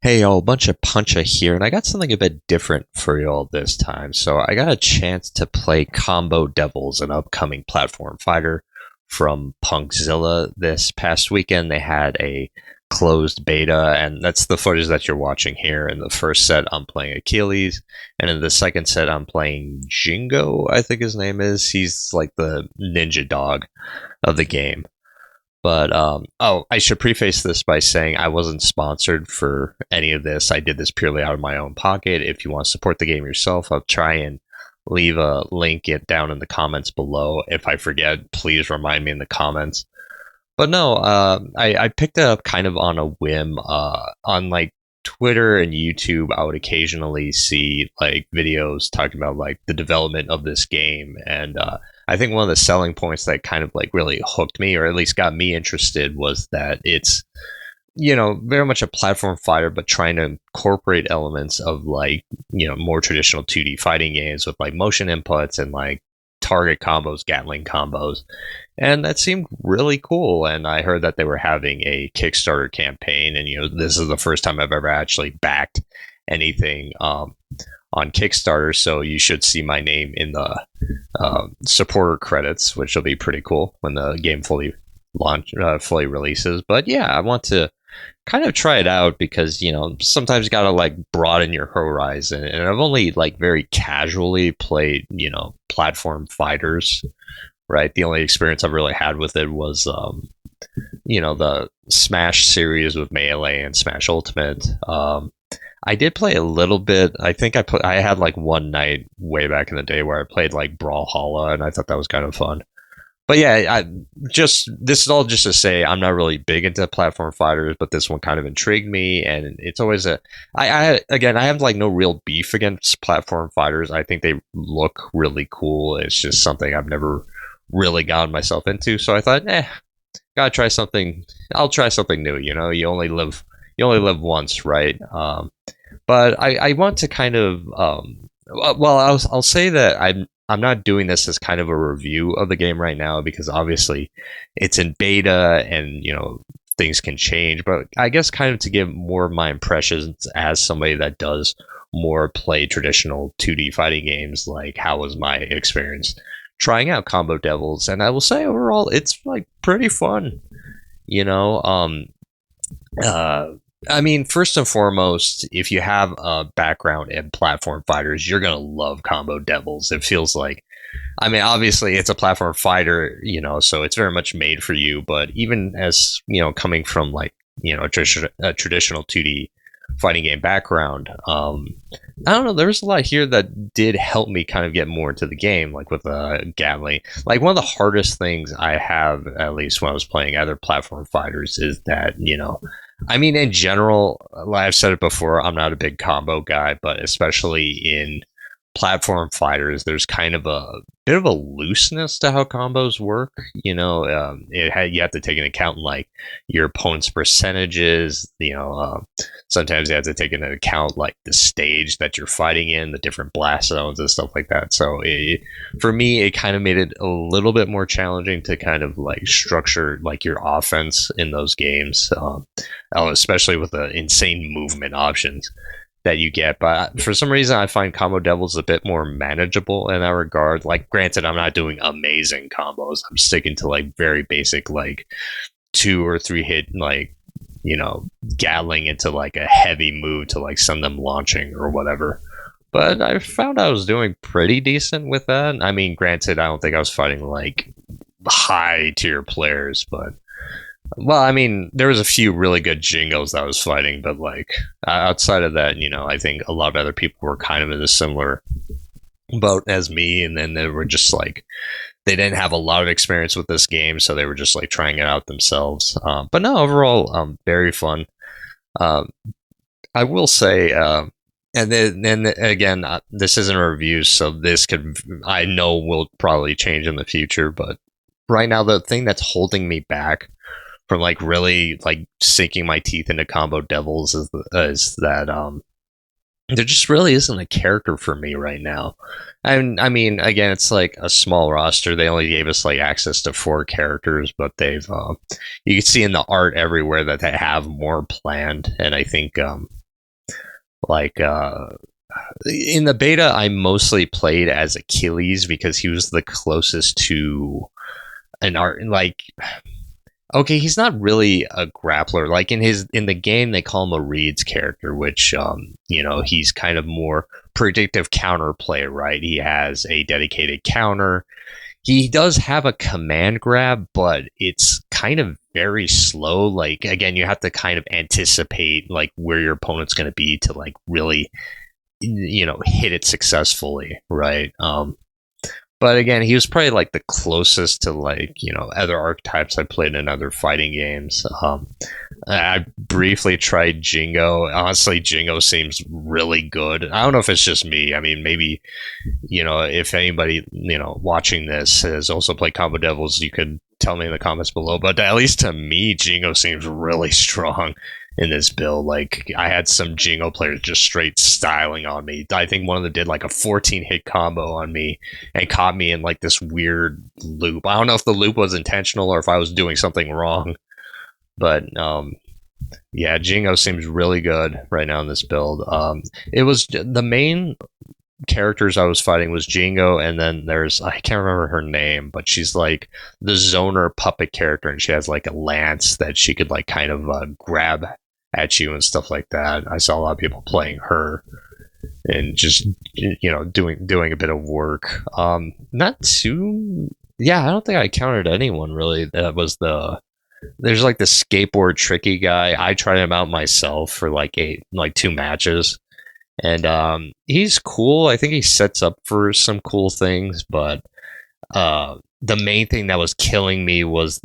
Hey y'all, bunch of Puncha here, and I got something a bit different for y'all this time. So I got a chance to play Combo Devils, an upcoming platform fighter from Punkzilla this past weekend. They had a closed beta, and that's the footage that you're watching here. In the first set, I'm playing Achilles, and in the second set, I'm playing Jingo, I think his name is. He's like the ninja dog of the game. But I should preface this by saying I wasn't sponsored for any of this. I did this purely out of my own pocket. If you want to support the game yourself, I'll try and leave a link it down in the comments below. If I forget, please remind me in the comments. But no, I picked it up kind of on a whim. On like Twitter and YouTube, I would occasionally see like videos talking about like the development of this game, and I think one of the selling points that kind of like really hooked me, or at least got me interested, was that it's very much a platform fighter, but trying to incorporate elements of like more traditional 2D fighting games with like motion inputs and like target combos, Gatling combos, and that seemed really cool. And I heard that they were having a Kickstarter campaign, and this is the first time I've ever actually backed anything on Kickstarter, so you should see my name in the supporter credits, which will be pretty cool when the game fully releases. But yeah, I want to kind of try it out because sometimes you gotta like broaden your horizon, and I've only like very casually played platform fighters. Right, the only experience I've really had with it was the Smash series with Melee and Smash Ultimate. I did play a little bit. I think I had like one night way back in the day where I played like Brawlhalla, and I thought that was kind of fun. But yeah, this is all just to say I'm not really big into platform fighters, but this one kind of intrigued me, and it's always I have like no real beef against platform fighters. I think they look really cool. It's just something I've never really gotten myself into. So I thought, gotta try something. I'll try something new. You only live once, right? But I want to kind of well, I'll say that I'm not doing this as kind of a review of the game right now because obviously it's in beta and things can change. But I guess kind of to give more of my impressions as somebody that does more play traditional 2D fighting games, like how was my experience trying out Combo Devils? And I will say overall it's like pretty fun. You know, I mean, first and foremost, if you have a background in platform fighters, you're gonna love Combo Devils. It feels like, I mean, obviously it's a platform fighter, so it's very much made for you. But even as coming from like a traditional 2D fighting game background, I don't know. There was a lot here that did help me kind of get more into the game, like with Gatling. Like one of the hardest things I have, at least when I was playing other platform fighters, is that I mean, in general, like I've said it before, I'm not a big combo guy, but especially in platform fighters, there's kind of a bit of a looseness to how combos work. You have to take into account like your opponent's percentages. Sometimes you have to take into account like the stage that you're fighting in, the different blast zones and stuff like that. So for me, it kind of made it a little bit more challenging to kind of like structure like your offense in those games, especially with the insane movement options that you get. But for some reason, I find Combo Devils a bit more manageable in that regard. Like, granted, I'm not doing amazing combos. I'm sticking to like very basic, like 2 or 3 hit, like Gatling into like a heavy move to like send them launching or whatever. But I found I was doing pretty decent with that. I mean, granted, I don't think I was fighting like high tier players, but well, I mean, there was a few really good Jingos that I was fighting, but like outside of that, I think a lot of other people were kind of in a similar boat as me, and then they were just like they didn't have a lot of experience with this game, so they were just like trying it out themselves. But no, overall, very fun. Um, I will say, and then again, this isn't a review, so this could I know will probably change in the future, but right now the thing that's holding me back from like really like sinking my teeth into Combo Devils is that there just really isn't a character for me right now. And I mean, again, it's like a small roster. They only gave us like access to 4 characters, but they've you can see in the art everywhere that they have more planned. And I think Like in the beta, I mostly played as Achilles because he was the closest to an art. Like, okay, he's not really a grappler. Like in the game, they call him a Reed's character, which he's kind of more predictive counterplay, right? He has a dedicated counter. He does have a command grab, but it's kind of very slow. Like again, you have to kind of anticipate like where your opponent's going to be to like really hit it successfully, right? But again, he was probably like the closest to like other archetypes I played in other fighting games. I briefly tried Jingo. Honestly, Jingo seems really good. I don't know if it's just me. I mean, maybe if anybody watching this has also played Combo Devils, you could tell me in the comments below. But at least to me, Jingo seems really strong in this build. Like I had some Jingo players just straight styling on me. I think one of them did like a 14 hit combo on me and caught me in like this weird loop. I don't know if the loop was intentional or if I was doing something wrong, but yeah, Jingo seems really good right now in this build. It was the main characters I was fighting was Jingo, and then there's I can't remember her name, but she's like the zoner puppet character, and she has like a lance that she could like kind of grab at you and stuff like that. I saw a lot of people playing her and just doing a bit of work. Not too. Yeah, I don't think I countered anyone really. That was there's like the skateboard tricky guy. I tried him out myself for like 2 matches. And he's cool. I think he sets up for some cool things, but the main thing that was killing me was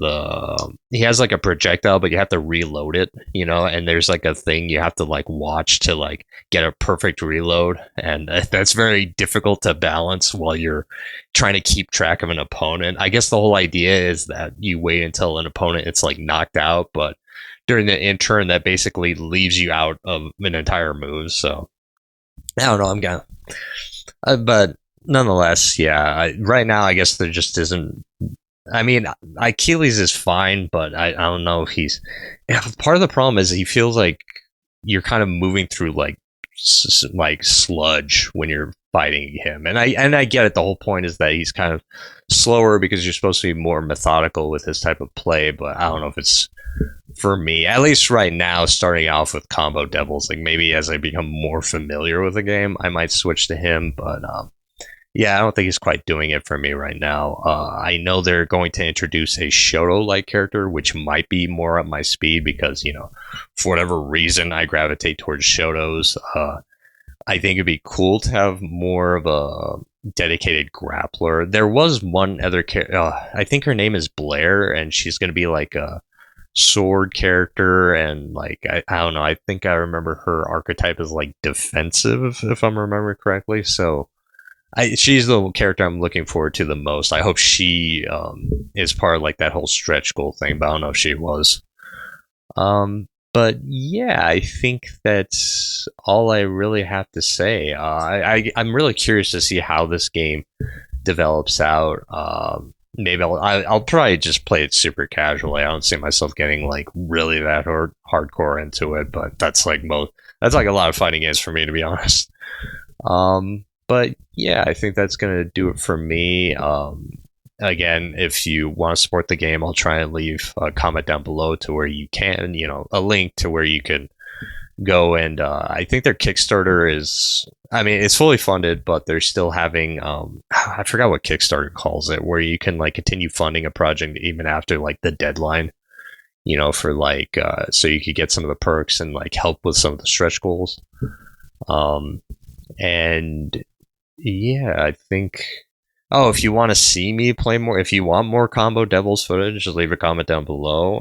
he has like a projectile, but you have to reload it, and there's like a thing you have to like watch to like get a perfect reload, and that's very difficult to balance while you're trying to keep track of an opponent. I guess the whole idea is that you wait until an opponent it's like knocked out, but during the in turn that basically leaves you out of an entire move. So I don't know. I'm gonna, but nonetheless, yeah. Right now, I guess there just isn't. I mean, Achilles is fine, but I don't know if he's. Part of the problem is he feels like you're kind of moving through like sludge when you're fighting him, and I get it. The whole point is that he's kind of slower because you're supposed to be more methodical with this type of play, but I don't know if it's for me, at least right now, starting off with Combo Devils. Like maybe as I become more familiar with the game, I might switch to him. But yeah, I don't think he's quite doing it for me right now. I know they're going to introduce a Shoto-like character, which might be more up my speed because, for whatever reason, I gravitate towards Shotos. I think it'd be cool to have more of a dedicated grappler. There was one other character, I think her name is Blair, and she's going to be like a sword character, and like I don't know, I think I remember her archetype is like defensive if I'm remembering correctly. So she's the character I'm looking forward to the most. I hope she is part of like that whole stretch goal thing, but I don't know if she was. But yeah, I think that's all I really have to say. I'm really curious to see how this game develops out. Maybe I'll probably just play it super casually. I don't see myself getting like really that hardcore into it, but that's like a lot of fighting games for me, to be honest. But yeah, I think that's gonna do it for me. Again, if you want to support the game, I'll try and leave a comment down below to where you can, a link to where you can go, and I think their Kickstarter is, I mean, it's fully funded, but they're still having I forgot what Kickstarter calls it, where you can like continue funding a project even after like the deadline, for like so you could get some of the perks and like help with some of the stretch goals. And yeah, I think, if you want to see me play more, if you want more Combo Devils footage, just leave a comment down below.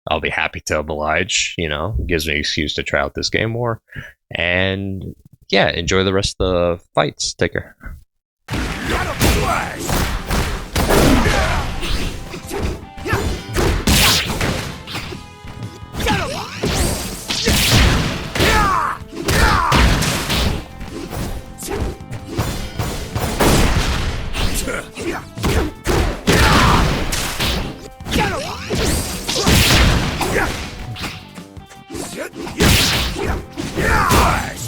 I'll be happy to oblige. It gives me an excuse to try out this game more. And yeah, enjoy the rest of the fights. Take care. Yeah!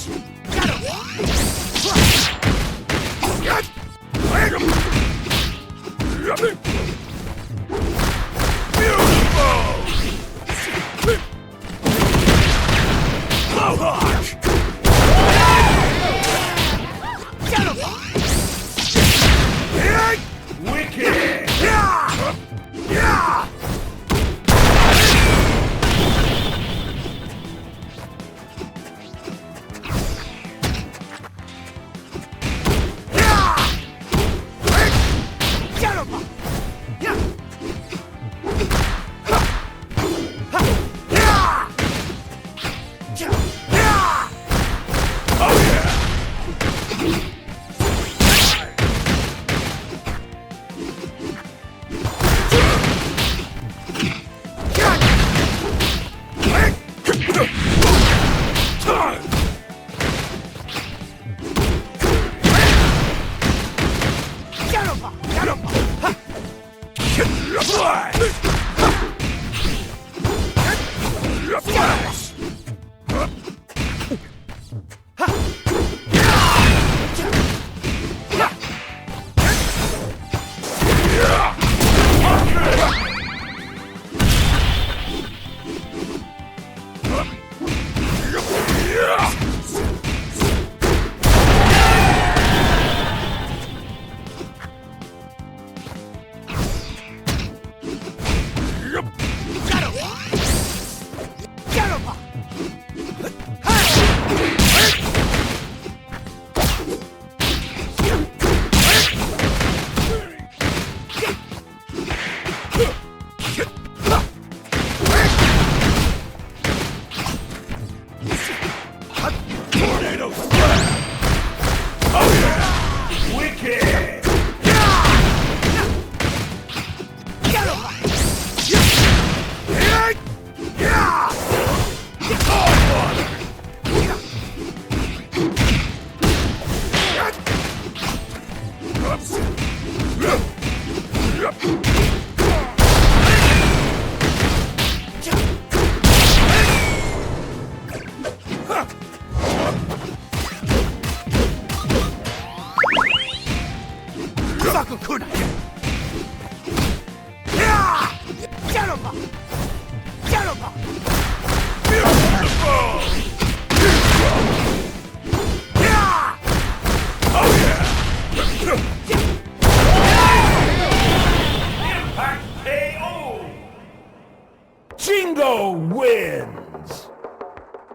Jingo wins!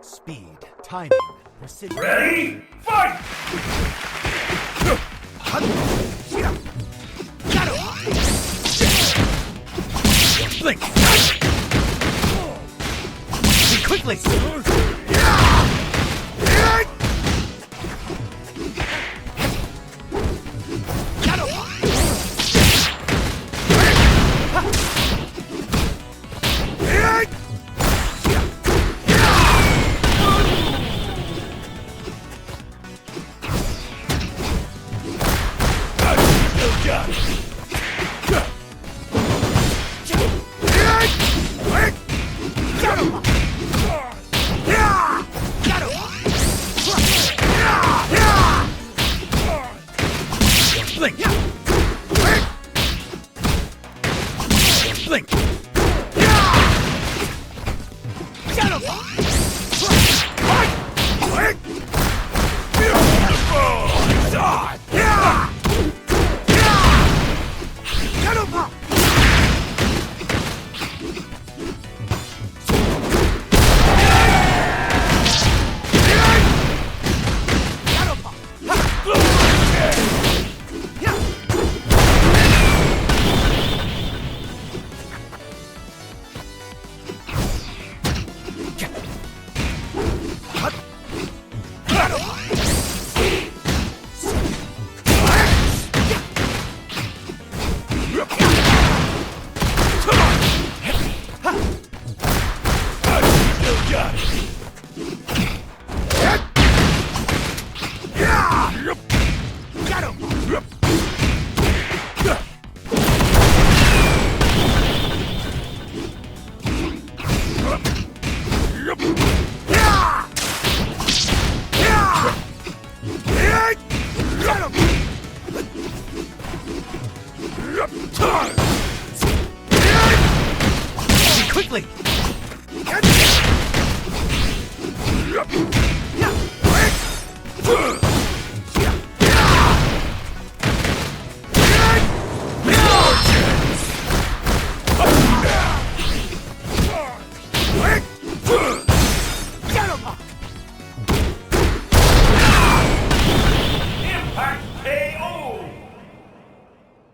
Speed, timing, precision. Ready? Fight! Blink! Quickly! Blink! Blink! Quickly! Impact KO!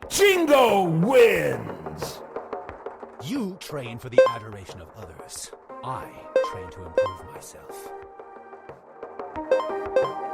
Jingo wins! You train for the adoration of others. I train to improve myself.